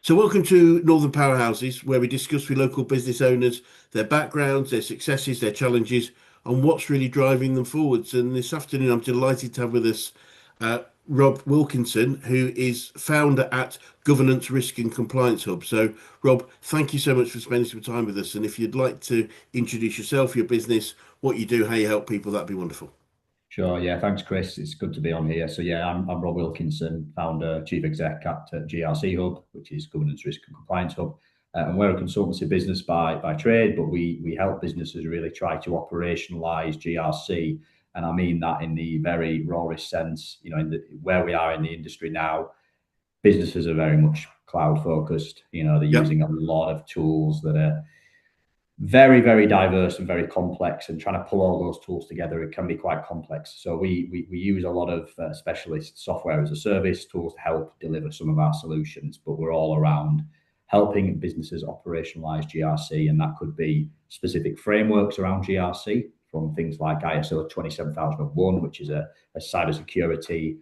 So, welcome to Northern Powerhouses, where we discuss with local business owners their backgrounds, their successes, their challenges, and what's really driving them forwards. And this afternoon, I'm delighted to have with us Rob Wilkinson, who is founder at Governance, Risk and Compliance Hub. So, Rob, thank you so much for spending some time with us. And if you'd like to introduce yourself, your business, what you do, how you help people, that'd be wonderful. Sure. Yeah. Thanks, Chris. It's good to be on here. So yeah, I'm Rob Wilkinson, founder, chief exec at GRC Hub, which is Governance, Risk and Compliance Hub. And we're a consultancy business by trade, but we help businesses really try to operationalize GRC. And I mean that in the very rawest sense, where we are in the industry now, businesses are very much cloud focused. They're Yep. using a lot of tools that are very, very diverse and very complex, and trying to pull all those tools together, it can be quite complex. So we use a lot of specialist software as a service tools to help deliver some of our solutions, but we're all around helping businesses operationalize GRC, and that could be specific frameworks around GRC, from things like ISO 27001, which is a cybersecurity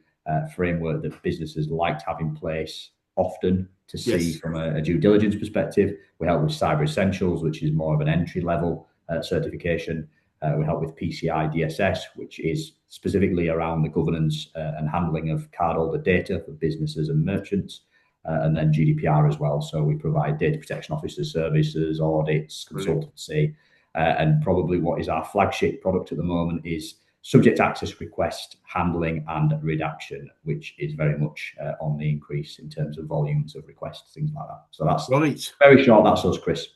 framework that businesses like to have in place often to see Yes. from a due diligence perspective. We help with Cyber Essentials, which is more of an entry level certification. We help with PCI DSS, which is specifically around the governance and handling of cardholder data for businesses and merchants. And then GDPR as well. So we provide data protection officer services, audits, Brilliant. consultancy, and probably what is our flagship product at the moment is subject access request handling and redaction, which is very much on the increase in terms of volumes of requests, things like that. So that's Right. very short. That's us, Chris.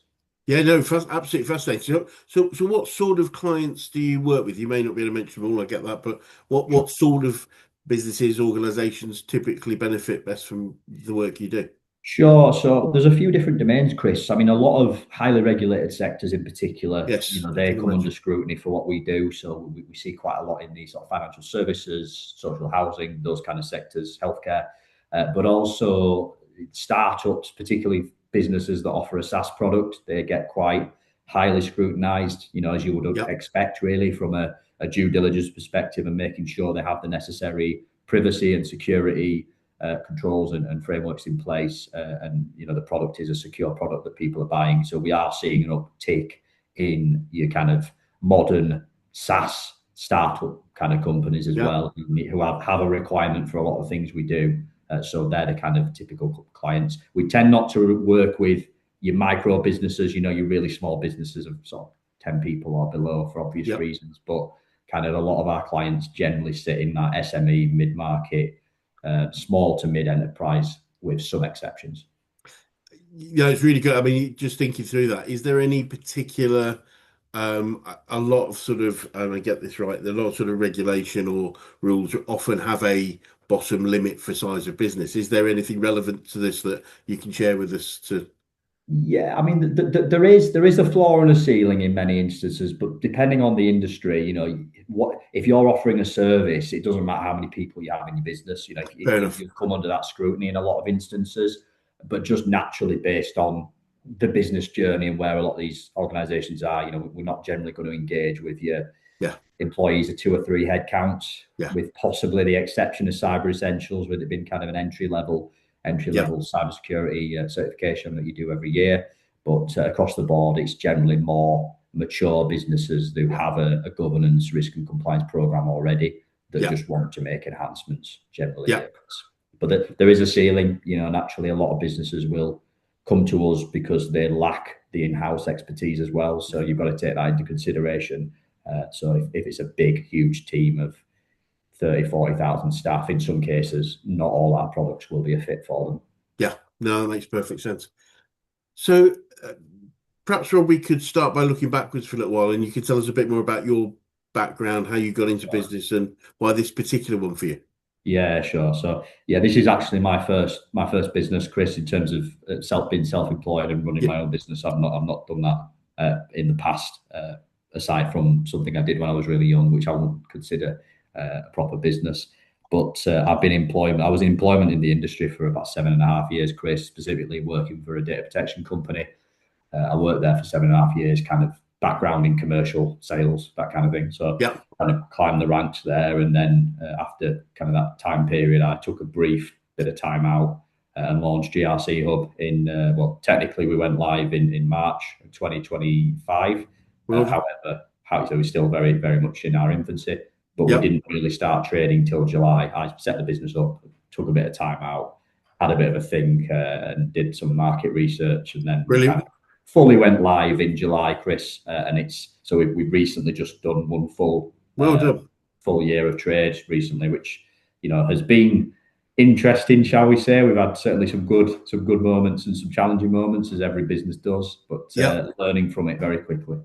Yeah, no, absolutely fascinating. So, what sort of clients do you work with? You may not be able to mention them all, I get that, but what sort of businesses, organisations typically benefit best from the work you do? Sure. So there's a few different domains, Chris. I mean, a lot of highly regulated sectors in particular, Yes, I they can come under imagine. scrutiny for what we do. So we see quite a lot in the sort of financial services, social housing, those kind of sectors, healthcare, but also startups, particularly businesses that offer a SaaS product. They get quite highly scrutinized, as you would Yep, expect, really, from a due diligence perspective, and making sure they have the necessary privacy and security controls and frameworks in place, and the product is a secure product that people are buying. So we are seeing an uptick in your kind of modern SaaS startup kind of companies as yep, well, who have a requirement for a lot of things we do. So they're the kind of typical clients. We tend not to work with your micro businesses, your really small businesses of sort of 10 people or below for obvious yep. reasons, but kind of a lot of our clients generally sit in that SME mid-market, small to mid enterprise, with some exceptions. Yeah, it's really good. I mean, just thinking through that, is there any particular a lot of sort of, I get this right, a lot of sort of regulation or rules often have a bottom limit for size of business. Is there anything relevant to this that you can share with us to? Yeah, I mean, there is a floor and a ceiling in many instances, but depending on the industry, what if you're offering a service, it doesn't matter how many people you have in your business. Fair You enough. you come under that scrutiny in a lot of instances, but just naturally based on the business journey and where a lot of these organisations are, we're not generally going to engage with your Yeah, employees of 2 or 3 headcounts, yeah, with possibly the exception of Cyber Essentials, with it being kind of an entry yeah, level cybersecurity certification that you do every year. But across the board, it's generally more mature businesses who have a governance, risk, and compliance program already that yeah, just want to make enhancements. Generally, yeah, yeah. But there is a ceiling. Naturally, a lot of businesses will come to us because they lack the in-house expertise as well. So yeah. you've got to take that into consideration. So if it's a big, huge team of 30, 40,000 staff, in some cases, not all our products will be a fit for them. Yeah. No, that makes perfect sense. So perhaps, Rob, we could start by looking backwards for a little while, and you could tell us a bit more about your background, how you got into business, and why this particular one for you. Yeah, sure. So yeah, this is actually my first business, Chris, in terms of being self-employed and running Yeah, my own business. I've not done that in the past, aside from something I did when I was really young, which I wouldn't consider a proper business. But I've been employed. I was in employment in the industry for about 7.5 years, Chris, specifically working for a data protection company. I worked there for 7.5 years, kind of background in commercial sales, that kind of thing. So yeah, kind of climbed the ranks there. And then after kind of that time period, I took a brief bit of time out and launched GRC Hub in, well, technically we went live in March 2025. Well done. However, so we're still very, very much in our infancy, but we Yep. didn't really start trading till July. I set the business up, took a bit of time out, had a bit of a think, and did some market research, and then we kind Brilliant. of fully went live in July, Chris. And we've recently just done one Well done. full year of trade recently, which has been interesting, shall we say. We've had certainly some good moments and some challenging moments, as every business does, but Yep. learning from it very quickly.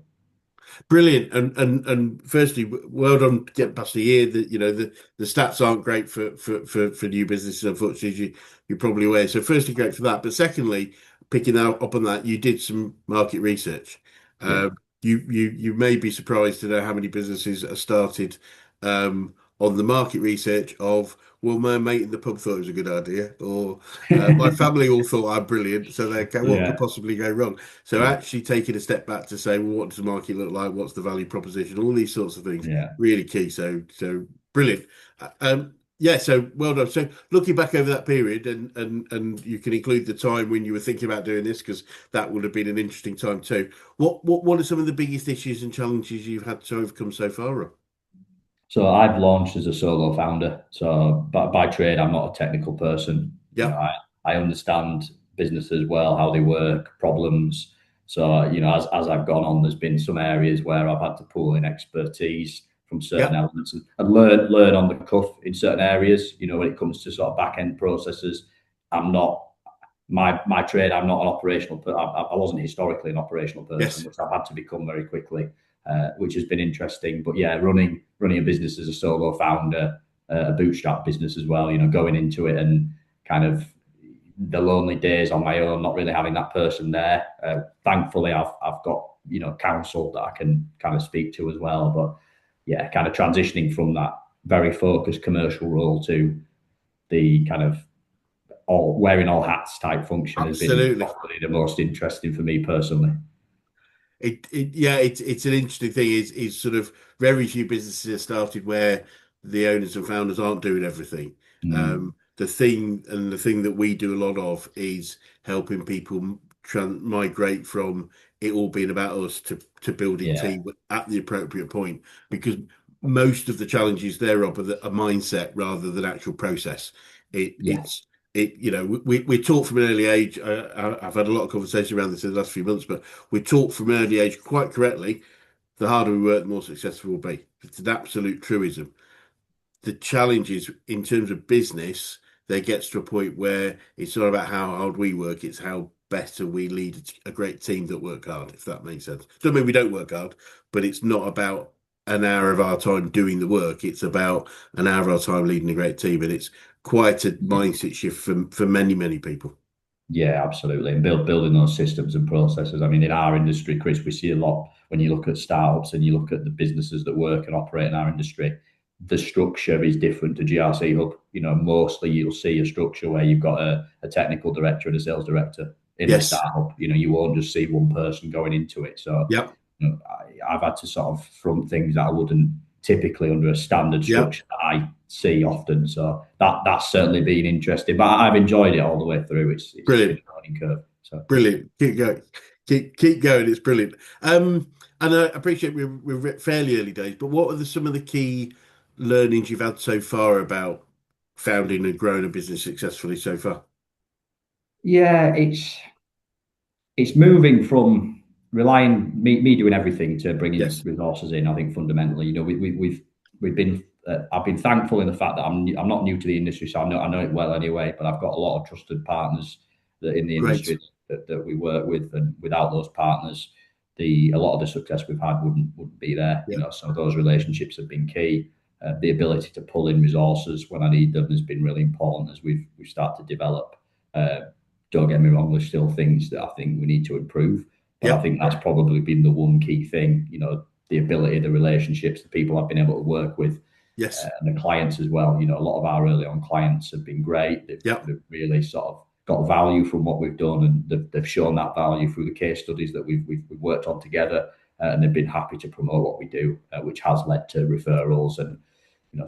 Brilliant. And firstly, well done to get past the year. That the stats aren't great for new businesses, unfortunately, as you're probably aware. So firstly, great for that. But secondly, picking up on that, you did some market research. Yeah. You may be surprised to know how many businesses are started on the market research of, well, my mate in the pub thought it was a good idea, or my family all thought I'm brilliant, so what could Yeah. possibly go wrong? So Yeah. actually taking a step back to say, well, what does the market look like? What's the value proposition? All these sorts of things, Yeah. really key. So brilliant. Yeah, so well done. So looking back over that period, and you can include the time when you were thinking about doing this, because that would have been an interesting time too. What are some of the biggest issues and challenges you've had to overcome so far, Rob? So I've launched as a solo founder. So by trade, I'm not a technical person. Yep, I understand businesses well, how they work, problems. So, as I've gone on, there's been some areas where I've had to pull in expertise from certain yep, elements and learn on the cuff in certain areas. When it comes to sort of back end processes, I'm not my trade. I'm not an operational. I wasn't historically an operational person, yes, which I've had to become very quickly, which has been interesting. But yeah, running a business as a solo founder, a bootstrap business as well. Going into it and kind of the lonely days on my own, not really having that person there. Thankfully, I've got counsel that I can kind of speak to as well. But yeah, kind of transitioning from that very focused commercial role to the kind of all wearing all hats type function has been absolutely. probably the most interesting for me personally. Yeah, it's an interesting thing. Is sort of very few businesses are started where the owners and founders aren't doing everything. Mm, The thing that we do a lot of is helping people migrate from it all being about us to building yeah, team at the appropriate point, because most of the challenges thereof are a mindset rather than actual process. It yeah, it's it we're taught from an early age. I've had a lot of conversation around this in the last few months, but we're taught from an early age quite correctly, the harder we work, the more successful we'll be. It's an absolute truism. The challenge is in terms of business, there gets to a point where it's not about how hard we work, it's how better we lead a great team that work hard, if that makes sense. Doesn't mean we don't work hard, but it's not about an hour of our time doing the work. It's about an hour of our time leading a great team. And it's quite a mindset shift for many, many people. yeah, absolutely. And building those systems and processes. I mean, in our industry, Chris, we see a lot when you look at startups and you look at the businesses that work and operate in our industry. The structure is different to GRC Hub. Mostly you'll see a structure where you've got a technical director and a sales director in the Yes. startup. You won't just see one person going into it. So, Yep. I've had to sort of front things that I wouldn't typically under a standard Yep. structure that I see often. So that's certainly been interesting. But I've enjoyed it all the way through. It's been Brilliant. a learning curve. So Brilliant. Keep going. Keep going. It's brilliant. And I appreciate we're fairly early days, but what are some of the key learnings you've had so far about founding and growing a business successfully so far? yeah, it's moving from relying me doing everything to bringing Yes. resources in. I think fundamentally, we've been I've been thankful in the fact that I'm not new to the industry, so I know it well anyway. But I've got a lot of trusted partners that in the Great. industry that we work with, and without those partners, a lot of the success we've had wouldn't be there. Yeah. So those relationships have been key. The ability to pull in resources when I need them has been really important as we've started to develop. Uh, don't get me wrong, there's still things that I think we need to improve, but I Yep. think that's probably been the one key thing. The ability, the relationships, the people I've been able to work with, Yes. and the clients as well. A lot of our early on clients have been great. Yep. They've really sort of got value from what we've done, and they've shown that value through the case studies that we've worked on together, and they've been happy to promote what we do, which has led to referrals and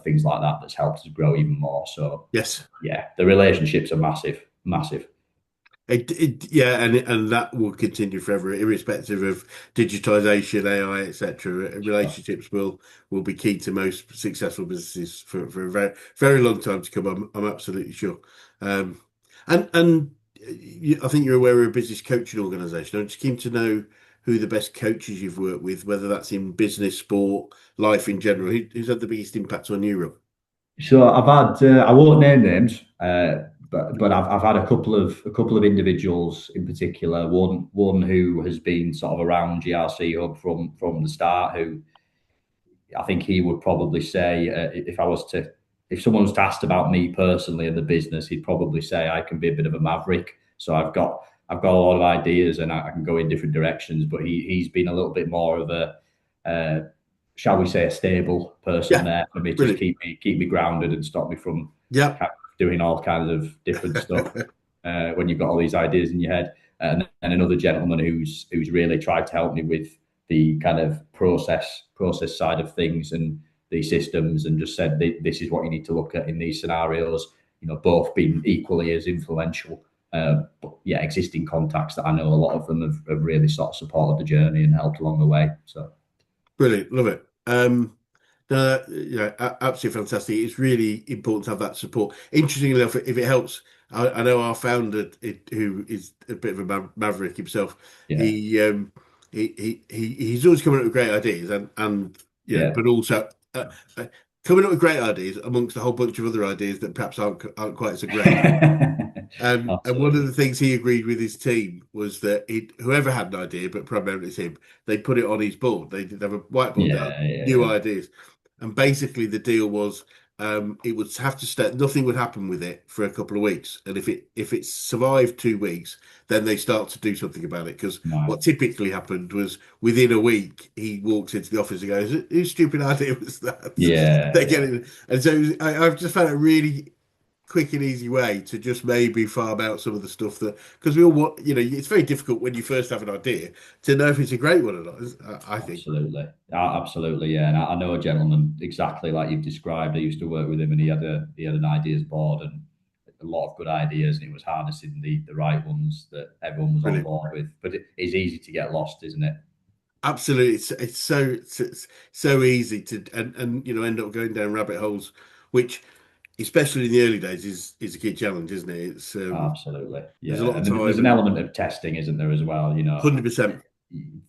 things like that. That's helped us grow even more. So Yes. yeah, the relationships are massive. massive. Yeah, and that will continue forever, irrespective of digitization, AI, etc. Relationships will be key to most successful businesses for a very very long time to come. I'm absolutely sure. Um, and I think you're aware we're a business coaching organisation. I'm just keen to know who the best coaches you've worked with, whether that's in business, sport, life in general. Who's had the biggest impact on you, Rob? So I've had I won't name names, but I've had a couple of individuals in particular. One who has been sort of around GRC Hub from the start, who I think he would probably say, if someone was to ask about me personally and the business, he'd probably say I can be a bit of a maverick. So I've got a lot of ideas and I can go in different directions. But he's been a little bit more of a, shall we say, a stable person Yeah, there for me to brilliant. keep me grounded and stop me from Yeah, kind of doing all kinds of different stuff when you've got all these ideas in your head. And another gentleman who's really tried to help me with the kind of process side of things and the systems, and just said this is what you need to look at in these scenarios. You know, both being equally as influential. But yeah, existing contacts that I know a lot of them have really sort of supported the journey and helped along the way. So brilliant. Love it. No, yeah, absolutely fantastic. It's really important to have that support. Interestingly enough, if it helps, I know our founder, who is a bit of a maverick himself, yeah, he he's always coming up with great ideas, and yeah, but also uh, coming up with great ideas amongst a whole bunch of other ideas that perhaps aren't quite so great. And one of absolutely, the things he agreed with his team was that whoever had an idea, but primarily it's him, they'd put it on his board. They did have a whiteboard down, yeah, yeah, new yeah, ideas. And basically the deal was it would have to stay, nothing would happen with it for a couple of weeks. And if it survived 2 weeks, then they start to do something about it. Because right, what typically happened was within a week, he walks into the office and goes, whose stupid idea was that? yeah, They get yeah, it. And so I've just found it really quick and easy way to just maybe farm out some of the stuff that because we all want it's very difficult when you first have an idea to know if it's a great one or not. I think absolutely, absolutely, yeah. And I know a gentleman exactly like you've described. I used to work with him, and he had an ideas board and a lot of good ideas, and it was harnessing the right ones that everyone was on brilliant. board with. But it's easy to get lost, isn't it? Absolutely, it's so easy to and end up going down rabbit holes, which especially in the early days is a key challenge, isn't it? It's Absolutely, there's a yeah. lot of And there's time an and element of testing, isn't there, as well? You know, 100%.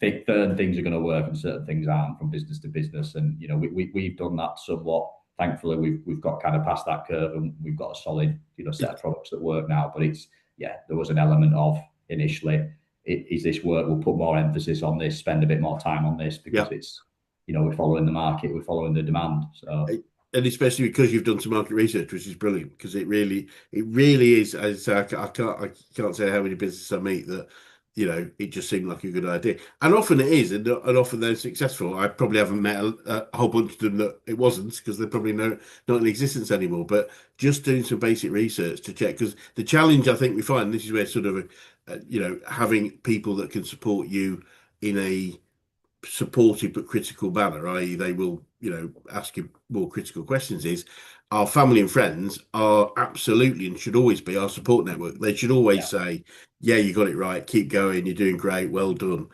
think certain things are going to work and certain things aren't from business to business. And you know, we've done that somewhat. Thankfully, we've got kind of past that curve, and we've got a solid set of products that work now. But it's yeah, there was an element of initially, is this work? We'll put more emphasis on this, spend a bit more time on this because Yeah. it's we're following the market, we're following the demand. So And especially because you've done some market research, which is brilliant, because it really is. As I say, I can't say how many businesses I meet that, it just seemed like a good idea, and often it is, and often they're successful. I probably haven't met a whole bunch of them that it wasn't, because they're probably not in existence anymore. But just doing some basic research to check, because the challenge I think we find, and this is where sort of, having people that can support you in a supportive but critical manner, i.e., they will, ask you more critical questions. Is our family and friends are absolutely and should always be our support network. They should always yeah, say, "Yeah, you got it right. Keep going. You're doing great. Well done."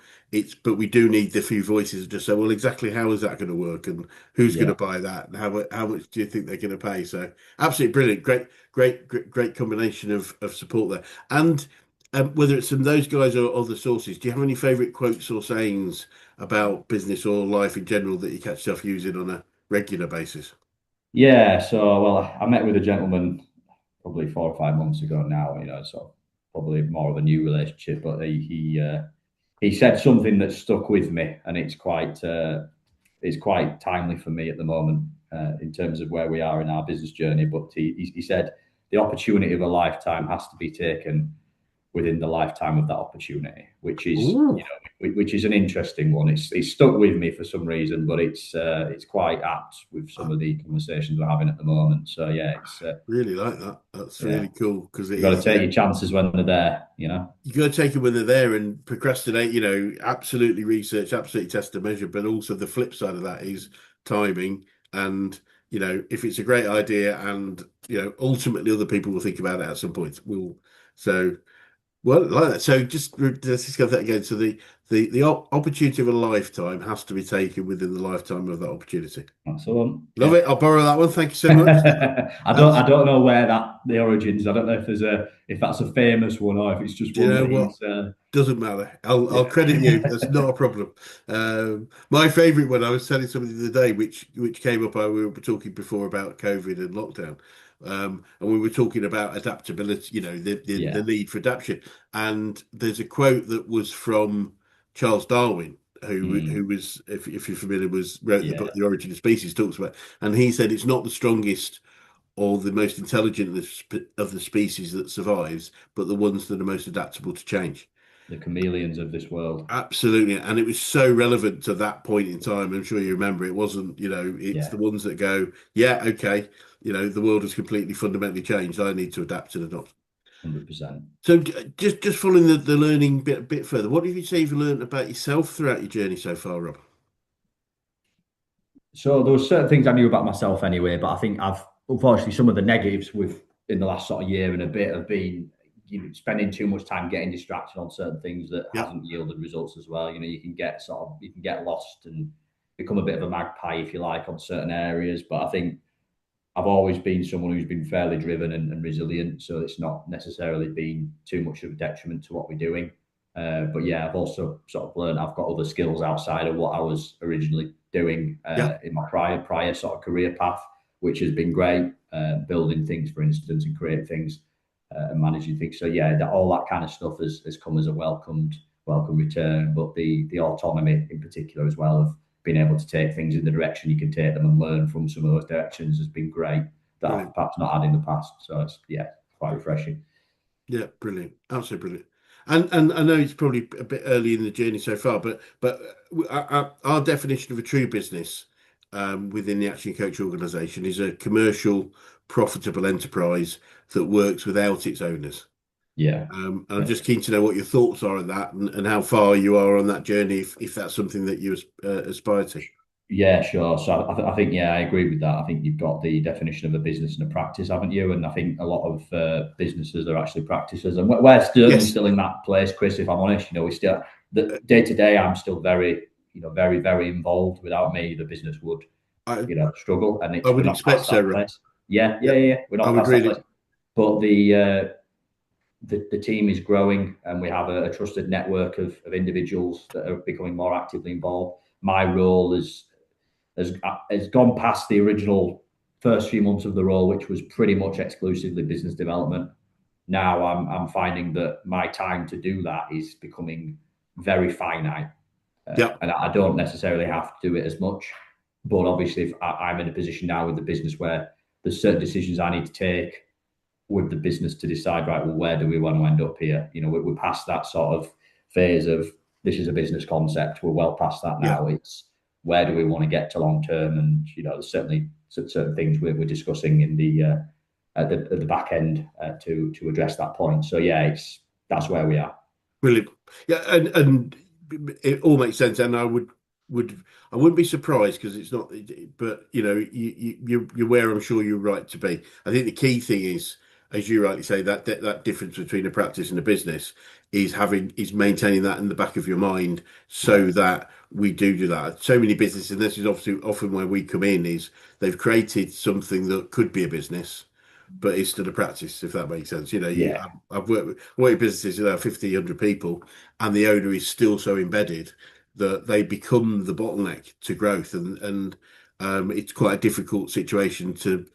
But we do need the few voices to just say, "Well, exactly how is that going to work, and who's going to yeah. buy that, and how much do you think they're going to pay?" So, absolutely brilliant, great combination of support there, and. Whether it's from those guys or other sources, do you have any favourite quotes or sayings about business or life in general that you catch yourself using on a regular basis? Yeah, so well, I met with a gentleman probably 4 or 5 months ago now. So probably more of a new relationship, but he said something that stuck with me, and it's quite timely for me at the moment in terms of where we are in our business journey. But he said the opportunity of a lifetime has to be taken within the lifetime of that opportunity, which is Ooh, which is an interesting one. It's stuck with me for some reason, but it's quite apt with I some of the conversations we're having at the moment. So yeah, it's really like that. That's yeah, really cool because it you got to is. take your chances when they're there. You got to take them when they're there and procrastinate. Absolutely research, absolutely test and measure. But also the flip side of that is timing and if it's a great idea, and ultimately other people will think about it at some point. So well, like that. So just let's discuss that again. So the opportunity of a lifetime has to be taken within the lifetime of that opportunity. That's the one. Love Yeah. it. I'll borrow that one. Thank you so much. I don't know where that the origins. I don't know if that's a famous one or if it's just Do you one know that what? he's Doesn't matter. I'll yeah. credit you. That's not a problem. My favourite one, I was telling somebody the other day, which came up. We were talking before about COVID and lockdown, and we were talking about adaptability. The Yeah. need for adaptation. And there's a quote that was from Charles Darwin, who Mm, was, if you're familiar, wrote the book yeah. The Origin of Species. Talks about, and he said it's not the strongest or the most intelligent of the species that survives, but the ones that are most adaptable to change. The chameleons of this world. Absolutely. And it was so relevant to that point in time. I'm sure you remember it wasn't, it's the Yeah. ones that go, yeah, okay, the world has completely fundamentally changed. I need to adapt and adopt. 100%. So just following the learning bit further, what have you say you've learned about yourself throughout your journey so far, Rob? So there were certain things I knew about myself anyway, but I think I've unfortunately some of the negatives with in the last sort of year and a bit have been spending too much time getting distracted on certain things that Yeah, hasn't yielded results as well. You can get lost and become a bit of a magpie if you like on certain areas. But I think I've always been someone who's been fairly driven and resilient, so it's not necessarily been too much of a detriment to what we're doing. But yeah, I've also sort of learned I've got other skills outside of what I was originally doing yeah, in my prior sort of career path, which has been great. Building things, for instance, and creating things and managing things. So yeah, all that kind of stuff has come as a welcome return. But the autonomy in particular as well of being able to take things in the direction you can take them and learn from some of those directions has been great that I've brilliant. perhaps not had in the past. So it's quite refreshing. Yeah, brilliant. Absolutely brilliant. And I know it's probably a bit early in the journey so far, but our definition of a true business within the Action Coach organisation is a commercial, profitable enterprise that works without its owners. Yeah. And I'm just keen to know what your thoughts are on that, and how far you are on that journey, if that's something that you aspire to. Yeah, sure. So I think, yeah, I agree with that. I think you've got the definition of a business and a practice, haven't you? And I think a lot of businesses are actually practices. And we're certainly Yes, still in that place, Chris, if I'm honest. We still, the day to day, I'm still very, very, very involved. Without me, the business would, I struggle. And I we're would not expect past so, that Rob. place. Yeah, yeah, Yeah, yeah, yeah. We're I not would past that really. place. But the team is growing and we have a trusted network of individuals that are becoming more actively involved. My role has gone past the original first few months of the role, which was pretty much exclusively business development. Now I'm finding that my time to do that is becoming very finite, Yeah, and I don't necessarily have to do it as much. But obviously, if I'm in a position now with the business where there's certain decisions I need to take with the business to decide, right, well, where do we want to end up here? We're past that sort of phase of this is a business concept. We're well past that yeah. now. It's where do we want to get to long term? And, there's certainly certain things we're discussing in at the back end to address that point. So yeah, that's where we are. Brilliant. Yeah, and it all makes sense. And would I wouldn't be surprised because it's not. But you're where I'm sure you're right to be. I think the key thing is, as you rightly say, that difference between a practice and a business is maintaining that in the back of your mind, Yeah, so that we do that. So many businesses, and this is obviously often where we come in, is they've created something that could be a business, but it's still a practice, if that makes sense. yeah, I've worked with businesses that have 50, 100 people, and the owner is still so embedded that they become the bottleneck to growth, and it's quite a difficult situation to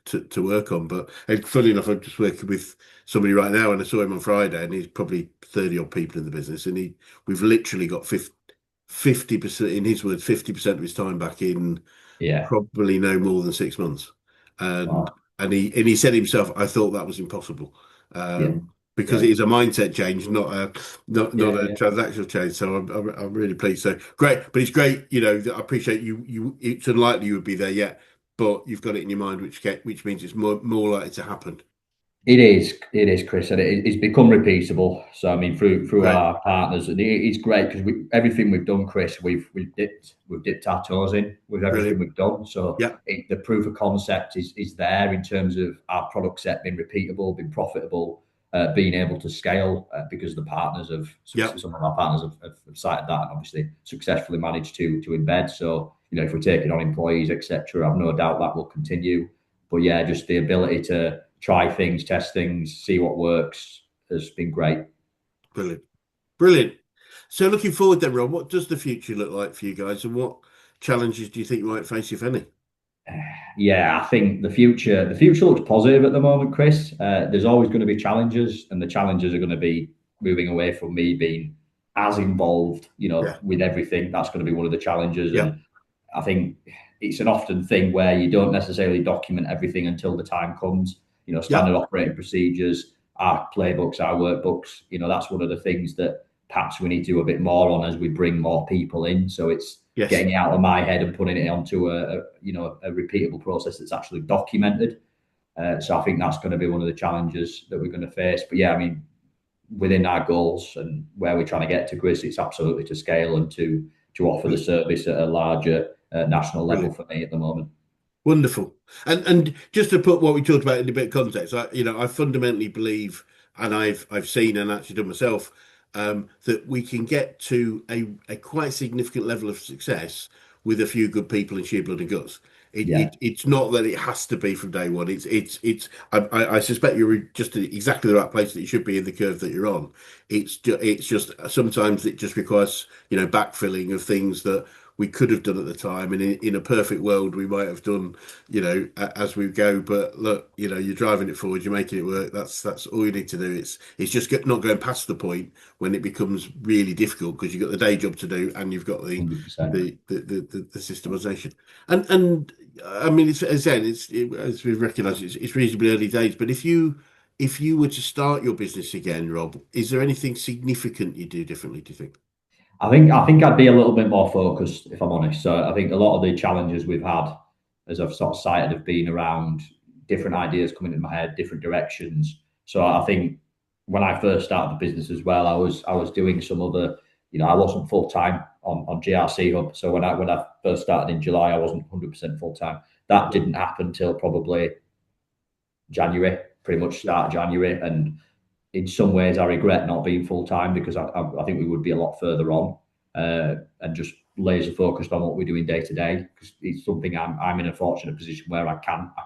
work on. But and funny enough, I'm just working with somebody right now, and I saw him on Friday, and he's probably 30 odd people in the business, and we've literally got 50%, in his words, 50% of his time back in yeah. probably no more than 6 months. And Wow. he said himself, I thought that was impossible. Yeah, Because yeah, it is a mindset change, not yeah, a yeah, transactional change. So I'm really pleased. So great, but it's great. I appreciate you. It's unlikely you would be there yet, but you've got it in your mind, which means it's more likely to happen. It is, Chris, and it's become repeatable. So I mean, through Right. our partners, and it's great because everything we've done, Chris, we've dipped our toes in with everything Brilliant. we've done. So Yeah. the proof of concept is there in terms of our product set being repeatable, being profitable, being able to scale because the partners have Yeah. some of our partners have cited that and obviously successfully managed to embed. So if we're taking on employees, etc., I've no doubt that will continue. But yeah, just the ability to try things, test things, see what works has been great. Brilliant. Brilliant. So looking forward then, Rob, what does the future look like for you guys, and what challenges do you think you might face, if any? Yeah, I think the future looks positive at the moment, Chris. There's always going to be challenges, and the challenges are going to be moving away from me being as involved, Yeah. with everything. That's going to be one of the challenges, Yeah. and I think it's an often thing where you don't necessarily document everything until the time comes. Yeah. Standard operating procedures, our playbooks, our workbooks. That's one of the things that perhaps we need to do a bit more on as we bring more people in. So it's Yes. getting it out of my head and putting it onto a repeatable process that's actually documented. So I think that's going to be one of the challenges that we're going to face. But yeah, I mean, within our goals and where we're trying to get to, Chris, it's absolutely to scale and to offer the service at a larger national level Brilliant. for me at the moment. Wonderful. And just to put what we talked about in a bit of context, I fundamentally believe, and I've seen and actually done myself, that we can get to a quite significant level of success with a few good people in sheer blood and guts. Yeah, It's not that it has to be from day one. I suspect you're just at exactly the right place that you should be in the curve that you're on. It's just sometimes it just requires, backfilling of things that we could have done at the time, and in a perfect world we might have done, as we go. But look, you're driving it forward, you're making it work. That's all you need to do. It's just not going past the point when it becomes really difficult because you've got the day job to do and you've got the 100%. the systemization. And I mean, it's again, as we've recognised, it's reasonably early days. But if you were to start your business again, Rob, is there anything significant you do differently, do you think? I think I'd be a little bit more focused if I'm honest. So I think a lot of the challenges we've had, as I've sort of cited, have been around different ideas coming in my head, different directions. So I think when I first started the business as well, I was doing some other, I wasn't full time on GRC Hub. So when I first started in July, I wasn't 100% full time. That Yeah. didn't happen till probably January, pretty much Yeah. start of January, and in some ways, I regret not being full time because I think we would be a lot further on and just laser focused on what we're doing day to day. Because it's something I'm in a fortunate position where I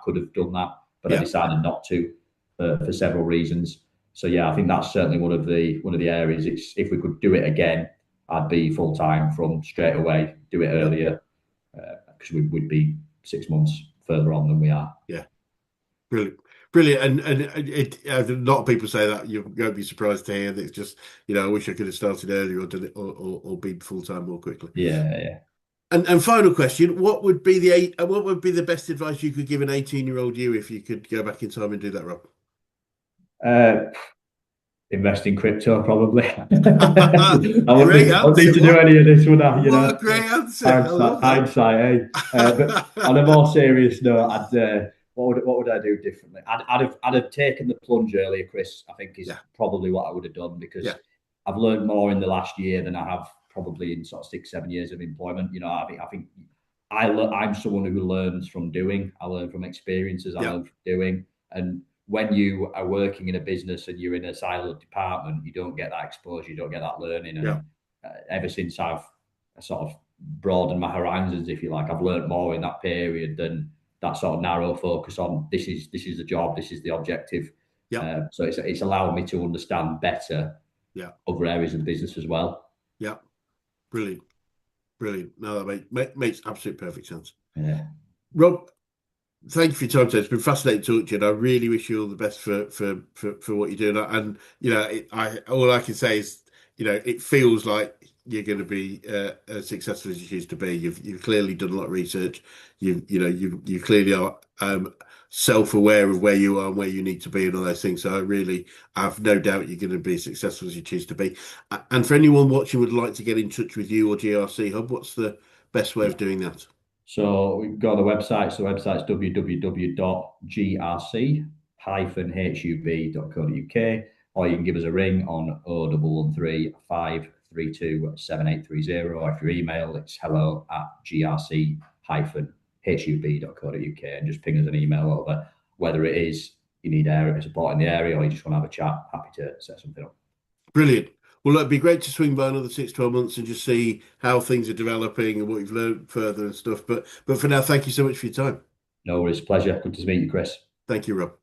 could have done that, but I Yeah. decided not to for several reasons. So yeah, I think that's certainly one of the areas. It's if we could do it again, I'd be full time from straight away. Do it Yeah. earlier because we'd be 6 months further on than we are. Yeah. Brilliant. Brilliant. A lot of people say that you won't be surprised to hear that it's just, I wish I could have started earlier or done it or been full time more quickly. Yeah, yeah. And final question, what would be the best advice you could give an 18-year-old you if you could go back in time and do that, Rob? Uh, Invest in crypto, probably. I wouldn't Great need answer. to do any of this, would I? What a great answer. I love that. Hindsight, eh? But on a more serious note, what would I do differently? I'd have taken the plunge earlier, Chris. I think is Yeah. probably what I would have done because Yeah. I've learned more in the last year than I have probably in sort of 6, 7 years of employment. I think I'm someone who learns from doing. I learn from experiences. I Yeah. learn from doing, and when you are working in a business and you're in a siloed department, you don't get that exposure, you don't get that learning. Yeah. And ever since I've sort of broadened my horizons, if you like, I've learned more in that period than that sort of narrow focus on this is the job, this is the objective. Yeah. So it's allowed me to understand better Yeah. other areas of the business as well. Yeah. Brilliant. Brilliant. No, that makes absolute perfect sense. Yeah. Rob, thank you for your time today. It's been fascinating to talk to you, and I really wish you all the best for what you're doing. And all I can say is, it feels like you're going to be as successful as you choose to be. You've clearly done a lot of research. You clearly are self-aware of where you are and where you need to be and all those things. So I have no doubt you're going to be as successful as you choose to be. And for anyone watching would like to get in touch with you or GRC Hub, what's the best way of doing that? So we go on the website. So the website's www.grc grc-hub.co.uk, or you can give us a ring on 0113 532 7830, or if your email, it's hello@grc-hub.co.uk, and just ping us an email over, whether it is you need area support in the area or you just want to have a chat. Happy to set something up. Brilliant. Well, look, it'd be great to swing by another 6, 12 months and just see how things are developing and what you've learned further and stuff. But for now, thank you so much for your time. No worries, pleasure. Good to meet you, Chris. Thank you, Rob.